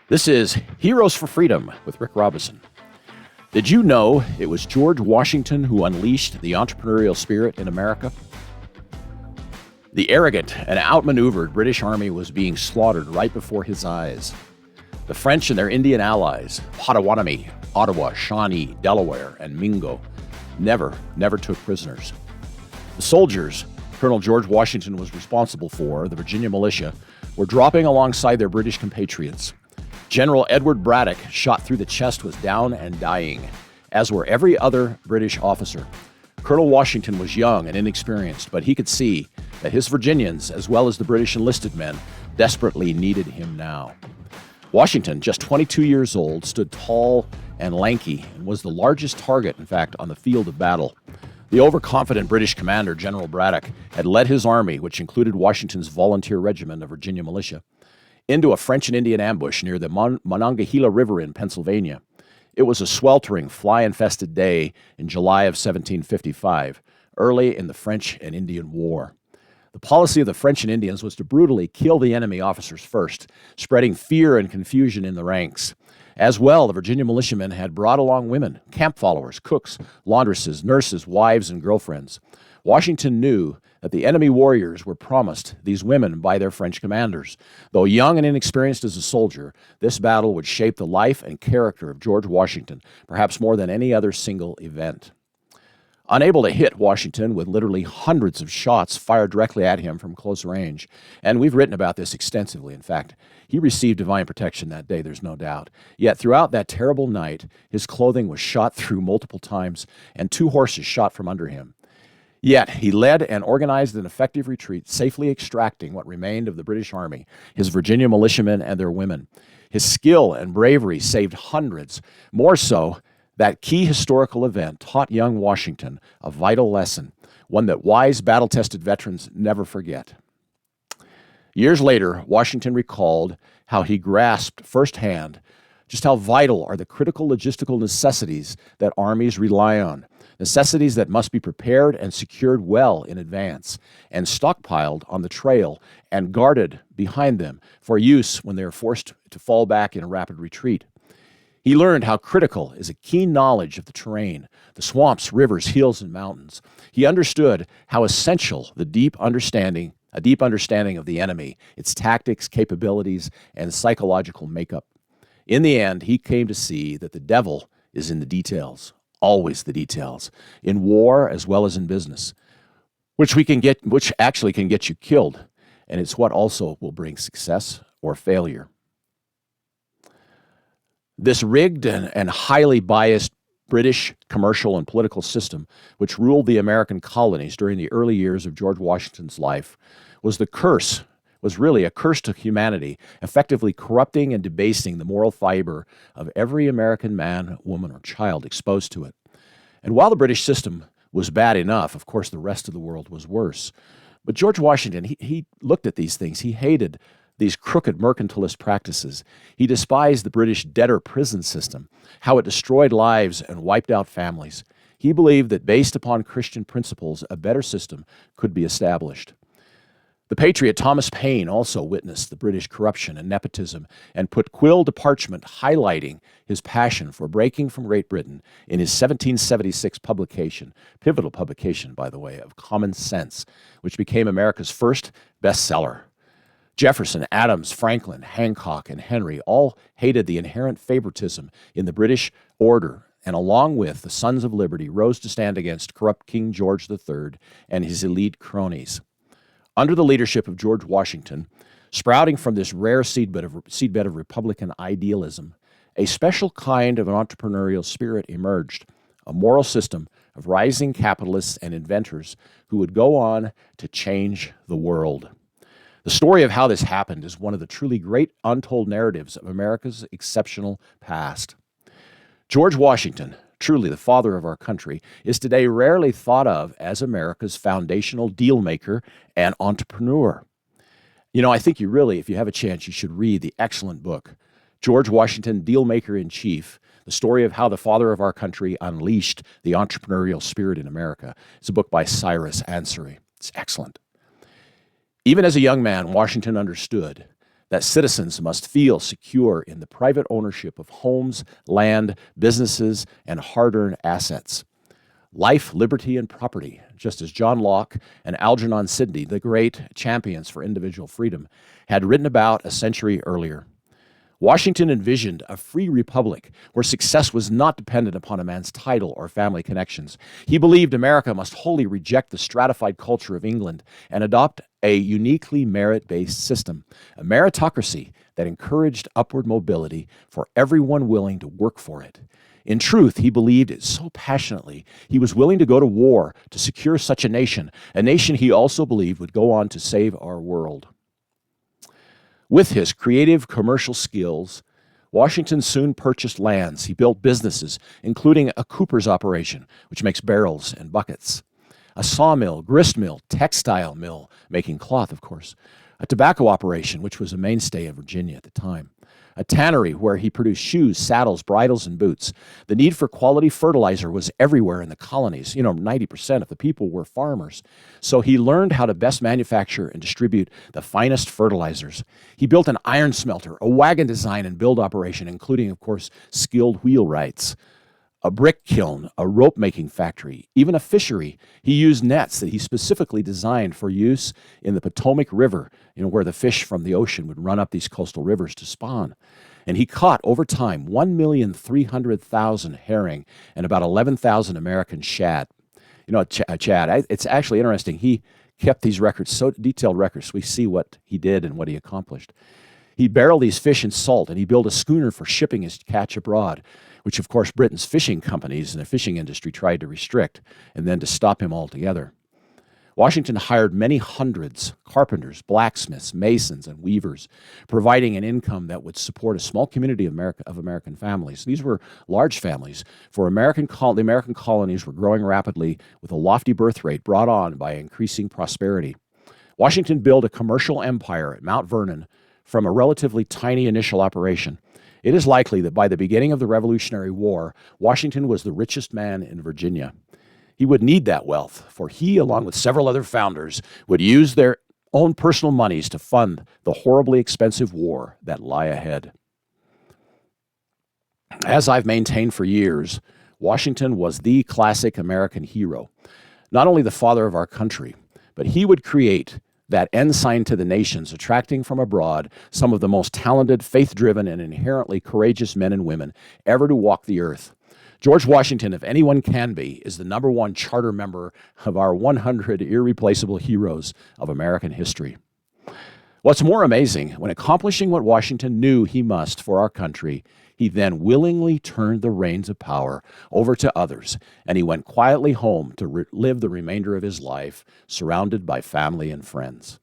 This is Heroes for Freedom with Rick Robinson. Did you know it was George Washington who unleashed the entrepreneurial spirit in America? The arrogant and outmaneuvered British Army was being slaughtered right before his eyes. The French and their Indian allies, Potawatomi, Ottawa, Shawnee, Delaware, and Mingo, never took prisoners. The soldiers Colonel George Washington was responsible for, the Virginia militia, were dropping alongside their British compatriots. General Edward Braddock, shot through the chest, was down and dying, as were every other British officer. Colonel Washington was young and inexperienced, but he could see that his Virginians, as well as the British enlisted men, desperately needed him now. Washington, just 22 years old, stood tall and lanky and was the largest target, in fact, on the field of battle. The overconfident British commander, General Braddock, had led his army, which included Washington's volunteer regiment of Virginia militia, into a French and Indian ambush near the Monongahela River in Pennsylvania. It was a sweltering, fly-infested day in July of 1755, early in the French and Indian War. The policy of the French and Indians was to brutally kill the enemy officers first, spreading fear and confusion in the ranks. As well, the Virginia militiamen had brought along women, camp followers, cooks, laundresses, nurses, wives, and girlfriends. Washington knew that the enemy warriors were promised these women by their French commanders. Though young and inexperienced as a soldier, this battle would shape the life and character of George Washington, perhaps more than any other single event. Unable to hit Washington with literally hundreds of shots fired directly at him from close range, and we've written about this extensively. In fact, he received divine protection that day, there's no doubt. Yet throughout that terrible night, his clothing was shot through multiple times, and 2 horses shot from under him. Yet he led and organized an effective retreat, safely extracting what remained of the British Army, his Virginia militiamen and their women. His skill and bravery saved hundreds. More so, that key historical event taught young Washington a vital lesson, one that wise, battle-tested veterans never forget. Years later, Washington recalled how he grasped firsthand just how vital are the critical logistical necessities that armies rely on, necessities that must be prepared and secured well in advance, and stockpiled on the trail and guarded behind them for use when they are forced to fall back in a rapid retreat. He learned how critical is a keen knowledge of the terrain, the swamps, rivers, hills, and mountains. He understood how essential a deep understanding of the enemy, its tactics, capabilities, and psychological makeup. In the end, he came to see that the devil is in the details, always the details, in war as well as in business, which actually can get you killed, and it's what also will bring success or failure. This rigged and highly biased British commercial and political system, which ruled the American colonies during the early years of George Washington's life, was really a curse to humanity, effectively corrupting and debasing the moral fiber of every American man, woman, or child exposed to it. And while the British system was bad enough, of course, the rest of the world was worse. But George Washington, he looked at these things. He hated these crooked mercantilist practices. He despised the British debtor prison system, how it destroyed lives and wiped out families. He believed that based upon Christian principles, a better system could be established. The patriot Thomas Paine also witnessed the British corruption and nepotism and put quill to parchment highlighting his passion for breaking from Great Britain in his 1776 publication, pivotal publication, by the way, of Common Sense, which became America's first bestseller. Jefferson, Adams, Franklin, Hancock, and Henry all hated the inherent favoritism in the British order, and along with the Sons of Liberty, rose to stand against corrupt King George III and his elite cronies. Under the leadership of George Washington, sprouting from this rare seedbed of Republican idealism, a special kind of an entrepreneurial spirit emerged, a moral system of rising capitalists and inventors who would go on to change the world. The story of how this happened is one of the truly great untold narratives of America's exceptional past. George Washington, truly the father of our country, is today rarely thought of as America's foundational deal maker and entrepreneur. You know, I think if you have a chance, you should read the excellent book, George Washington, Dealmaker-in-Chief, the story of how the father of our country unleashed the entrepreneurial spirit in America. It's a book by Cyrus Ansary. It's excellent. Even as a young man, Washington understood that citizens must feel secure in the private ownership of homes, land, businesses, and hard-earned assets. Life, liberty, and property, just as John Locke and Algernon Sidney, the great champions for individual freedom, had written about a century earlier. Washington envisioned a free republic where success was not dependent upon a man's title or family connections. He believed America must wholly reject the stratified culture of England and adopt a uniquely merit-based system, a meritocracy that encouraged upward mobility for everyone willing to work for it. In truth, he believed it so passionately, he was willing to go to war to secure such a nation he also believed would go on to save our world. With his creative commercial skills, Washington soon purchased lands. He built businesses, including a cooper's operation, which makes barrels and buckets, a sawmill, grist mill, textile mill, making cloth, of course, a tobacco operation, which was a mainstay of Virginia at the time, a tannery where he produced shoes, saddles, bridles, and boots. The need for quality fertilizer was everywhere in the colonies. 90% of the people were farmers. So he learned how to best manufacture and distribute the finest fertilizers. He built an iron smelter, a wagon design and build operation, including, of course, skilled wheelwrights, a brick kiln, a rope-making factory, even a fishery. He used nets that he specifically designed for use in the Potomac River, where the fish from the ocean would run up these coastal rivers to spawn. And he caught, over time, 1,300,000 herring and about 11,000 American shad. Chad, it's actually interesting. He kept these records, so detailed records. We see what he did and what he accomplished. He barreled these fish in salt, and he built a schooner for shipping his catch abroad, which, of course, Britain's fishing companies and the fishing industry tried to restrict and then to stop him altogether. Washington hired many hundreds, carpenters, blacksmiths, masons, and weavers, providing an income that would support a small community of American families. These were large families, for the American colonies were growing rapidly with a lofty birth rate brought on by increasing prosperity. Washington built a commercial empire at Mount Vernon from a relatively tiny initial operation. It is likely that by the beginning of the Revolutionary War, Washington was the richest man in Virginia. He would need that wealth, for he, along with several other founders, would use their own personal monies to fund the horribly expensive war that lay ahead. As I've maintained for years, Washington was the classic American hero, not only the father of our country, but he would create that ensign to the nations, attracting from abroad some of the most talented, faith-driven, and inherently courageous men and women ever to walk the earth. George Washington, if anyone can be, is the #1 charter member of our 100 irreplaceable heroes of American history. What's more amazing, when accomplishing what Washington knew he must for our country, he then willingly turned the reins of power over to others, and he went quietly home to live the remainder of his life, surrounded by family and friends.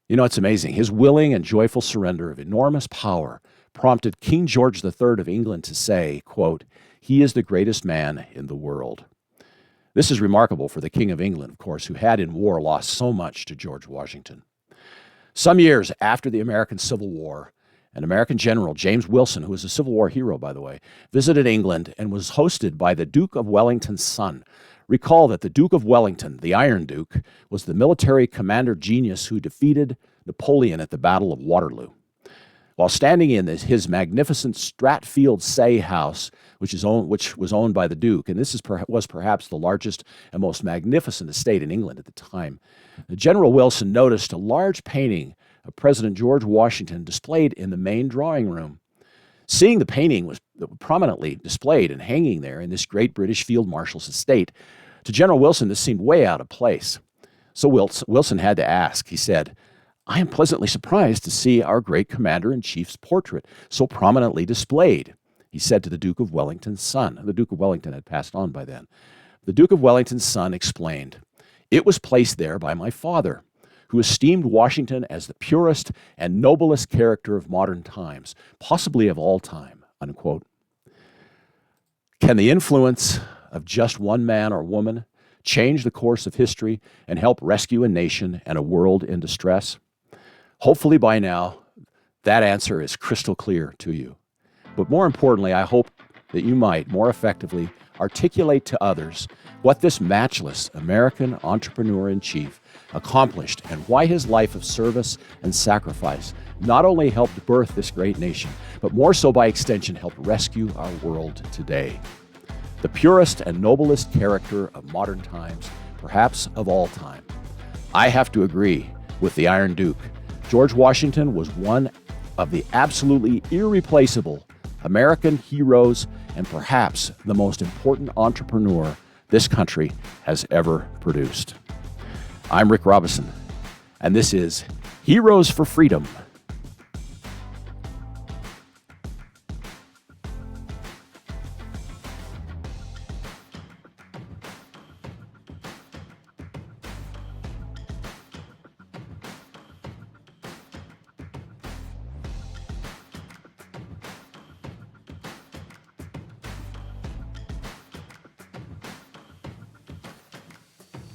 It's amazing. His willing and joyful surrender of enormous power prompted King George III of England to say, quote, "He is the greatest man in the world." This is remarkable for the King of England, of course, who had in war lost so much to George Washington. Some years after the American Civil War, an American general, James Wilson, who was a Civil War hero, by the way, visited England and was hosted by the Duke of Wellington's son. Recall that the Duke of Wellington, the Iron Duke, was the military commander genius who defeated Napoleon at the Battle of Waterloo. While standing in his magnificent Stratfield Say house, which was owned by the Duke, and this was perhaps the largest and most magnificent estate in England at the time, General Wilson noticed a large painting of President George Washington displayed in the main drawing room. Seeing the painting was prominently displayed and hanging there in this great British Field Marshal's estate, to General Wilson this seemed way out of place. So Wilson had to ask. He said, "I am pleasantly surprised to see our great commander-in-chief's portrait so prominently displayed," he said to the Duke of Wellington's son. The Duke of Wellington had passed on by then. The Duke of Wellington's son explained, "It was placed there by my father, who esteemed Washington as the purest and noblest character of modern times, possibly of all time," unquote. Can the influence of just one man or woman change the course of history and help rescue a nation and a world in distress? Hopefully by now, that answer is crystal clear to you. But more importantly, I hope that you might more effectively articulate to others what this matchless American entrepreneur-in-chief accomplished and why his life of service and sacrifice not only helped birth this great nation, but more so by extension helped rescue our world today. The purest and noblest character of modern times, perhaps of all time. I have to agree with the Iron Duke. George Washington was one of the absolutely irreplaceable American heroes and perhaps the most important entrepreneur this country has ever produced. I'm Rick Robison, and this is Heroes for Freedom.